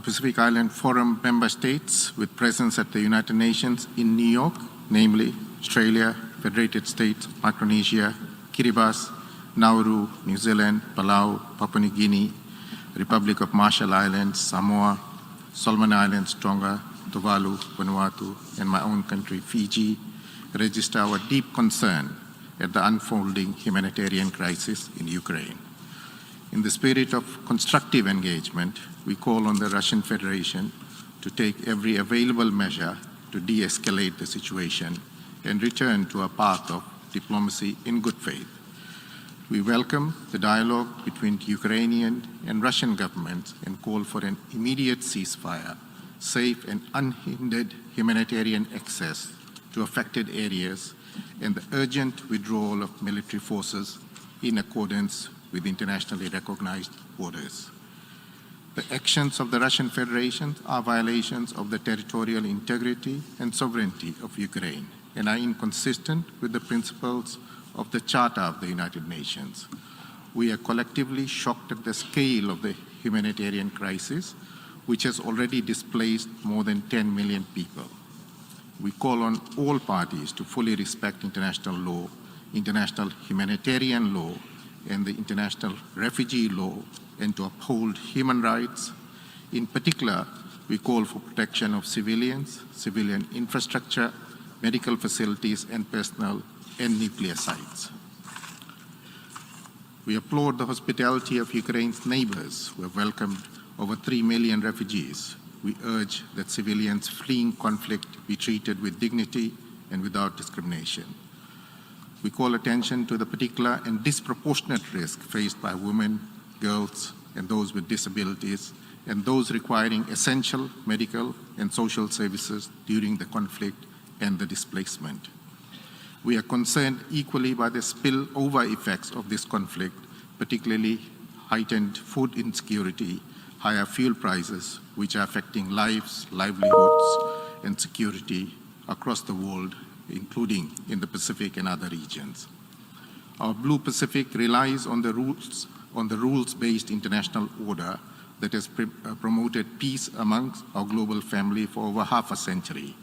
Pacific Island Forum member states with presence at the United Nations in New York, namely Australia, Federated States, Micronesia, Kiribati, Nauru, New Zealand, Palau, Papua New Guinea, Republic of Marshall Islands, Samoa, Solomon Islands, Tonga, Tuvalu, Vanuatu, and my own country, Fiji, register our deep concern at the unfolding humanitarian crisis in Ukraine. In the spirit of constructive engagement, we call on the Russian Federation to take every available measure to de-escalate the situation and return to a path of diplomacy in good faith. We welcome the dialogue between Ukrainian and Russian governments and call for an immediate ceasefire, safe and unhindered humanitarian access to affected areas, and the urgent withdrawal of military forces in accordance with internationally recognized borders. The actions of the Russian Federation are violations of the territorial integrity and sovereignty of Ukraine and are inconsistent with the principles of the Charter of the United Nations. We are collectively shocked at the scale of the humanitarian crisis, which has already displaced more than 10 million people. We call on all parties to fully respect international law, international humanitarian law, and the international refugee law, and to uphold human rights. In particular, we call for protection of civilians, civilian infrastructure, medical facilities and personnel, and nuclear sites. We applaud the hospitality of Ukraine's neighbors who have welcomed over 3 million refugees. We urge that civilians fleeing conflict be treated with dignity and without discrimination. We call attention to the particular and disproportionate risk faced by women, girls, and those with disabilities, and those requiring essential medical and social services during the conflict and the displacement. We are concerned equally by the spillover effects of this conflict, particularly heightened food insecurity, higher fuel prices, which are affecting lives, livelihoods, and security across the world, including in the Pacific and other regions. Our Blue Pacific relies on the rules-based international order that has promoted peace amongst our global family for over half a century.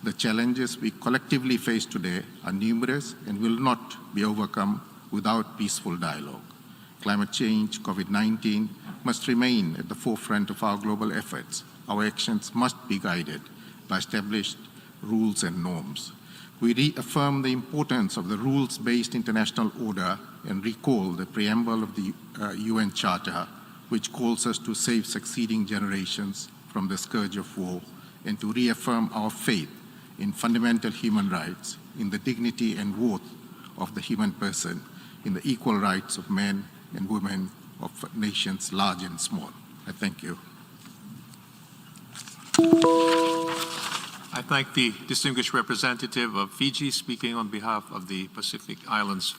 The challenges we collectively face today are numerous and will not be overcome without peaceful dialogue. Climate change, COVID-19 must remain at the forefront of our global efforts. Our actions must be guided by established rules and norms. We reaffirm the importance of the rules-based international order and recall the preamble of the UN Charter, which calls us to save succeeding generations from the scourge of war and to reaffirm our faith in fundamental human rights, in the dignity and worth of the human person, in the equal rights of men and women of nations large and small. I thank you. I thank the distinguished representative of Fiji speaking on behalf of the Pacific Islands.